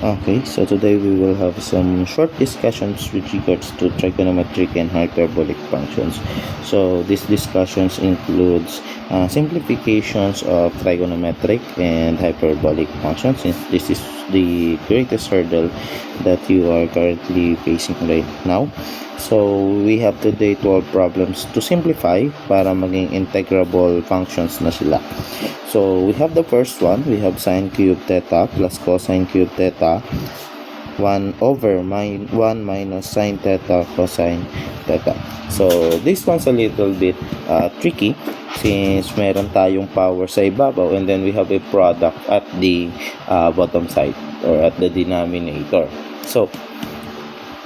Okay, so today we will have some short discussions with regards to trigonometric and hyperbolic functions. So these discussions includes simplifications of trigonometric and hyperbolic functions, since this is the greatest hurdle that you are currently facing right now. So we have today 12 problems to simplify para maging integrable functions na sila. So we have the first one, we have sine cube theta plus cosine cube theta 1 over 1 minus sine theta cosine theta. So this one's a little bit tricky since meron tayong power sa ibabaw and then we have a product at the bottom side or at the denominator. So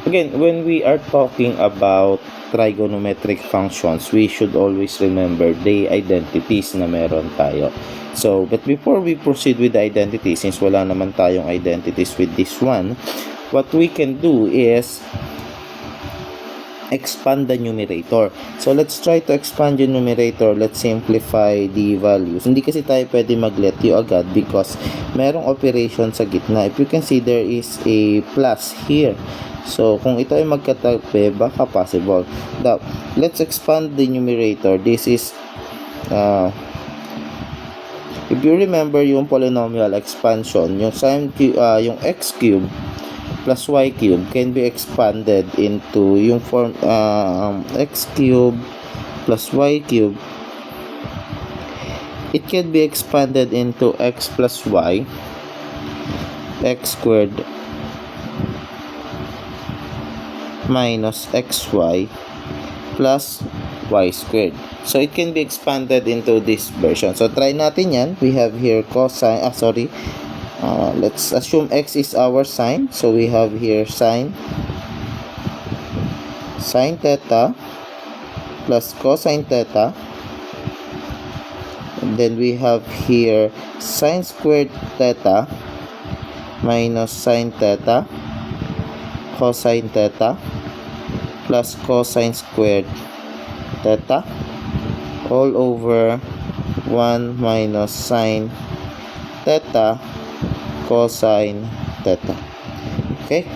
again, when we are talking about trigonometric functions, we should always remember the identities na meron tayo. So, but before we proceed with the identities, since wala naman tayong identities with this one, what we can do is expand the numerator. So, let's try to expand the numerator. Let's simplify the values. Hindi kasi tayo pwede mag-let you agad because merong operation sa gitna. If you can see, there is a plus here. So, kung ito ay magkatabi, baka possible. Now, let's expand the numerator. This is, if you remember yung polynomial expansion, yung yung x cube plus y cube can be expanded into yung form x cube plus y cube. It can be expanded into x plus y, x squared minus xy plus y squared. So it can be expanded into this version. So try natin yan. We have here cosine, let's assume x is our sine. So we have here sine theta plus cosine theta. And then we have here sine squared theta minus sine theta cosine theta plus cosine squared theta all over 1 minus sine theta cosine theta. Okay,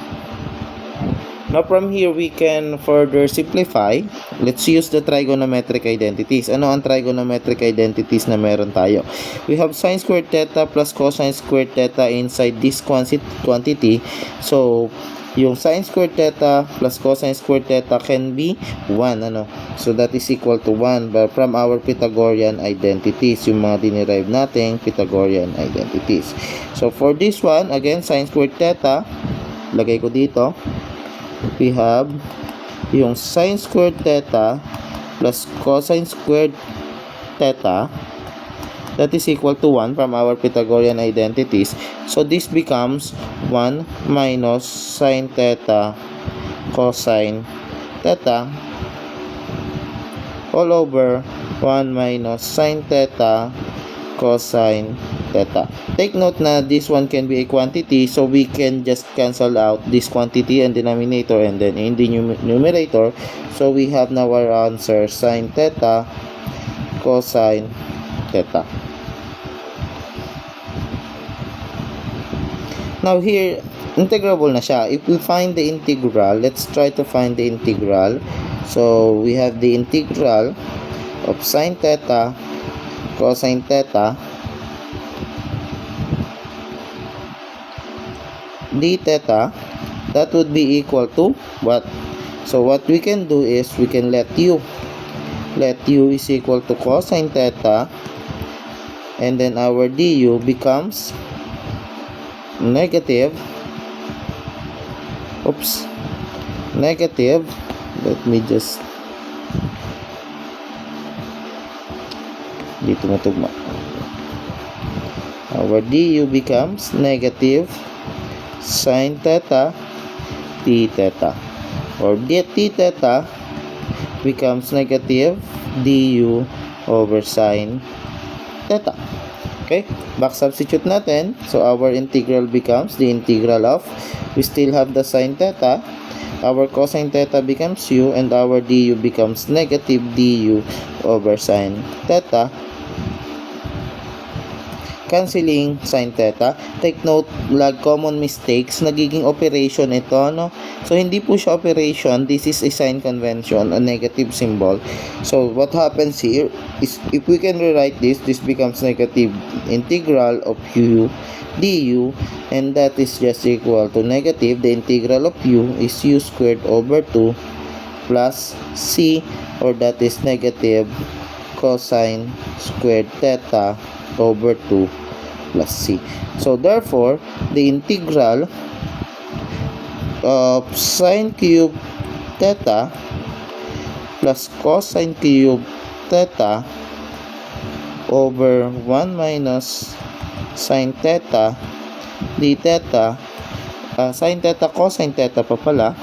now from here we can further simplify. Let's use the trigonometric identities. Ano ang trigonometric identities na meron tayo? We have sine squared theta plus cosine squared theta inside this quantity. So yung sine squared theta plus cosine squared theta can be 1, so that is equal to 1 but from our Pythagorean identities, yung mga dinerive nating Pythagorean identities. So for this one, again, sine squared theta, lagay ko dito, we have yung sine squared theta plus cosine squared theta, that is equal to 1 from our Pythagorean identities. So this becomes 1 minus sine theta cosine theta all over 1 minus sine theta cosine theta. Take note na this one can be a quantity, so we can just cancel out this quantity and denominator and then in the numerator. So we have now our answer sine theta cosine theta. Now here, integrable na siya. If we find the integral, let's try to find the integral. So we have the integral of sine theta cosine theta d theta, that would be equal to what? So what we can do is we can let u is equal to cosine theta, and then our du becomes negative, let me just dito matugma, our du becomes negative sine theta t theta, or t theta becomes negative du over sine theta. Okay, back substitute natin. So our integral becomes the integral of, we still have the sine theta, our cosine theta becomes u, and our du becomes negative du over sine theta. canceling sine theta. Take note, common mistakes, nagiging operation ito, no? So, hindi po siya operation. This is a sign convention, a negative symbol. So, what happens here is, if we can rewrite this becomes negative integral of u du, and that is just equal to negative, the integral of u is u squared over 2 plus c, or that is negative cosine squared theta over 2 plus c. So therefore, the integral of sine cube theta plus cosine cube theta over 1 minus sine theta d theta, sine theta cosine theta pa pala,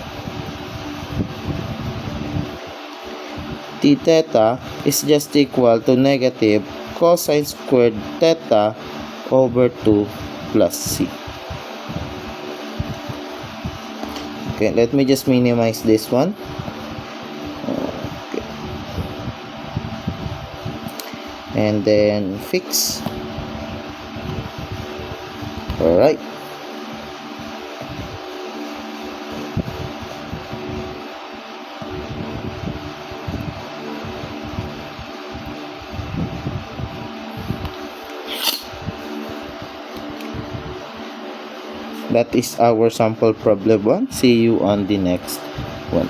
d theta is just equal to negative cosine squared theta over 2 plus c. Okay, let me just minimize this one. Okay. And then fix. Alright. That is our sample problem 1. See you on the next one.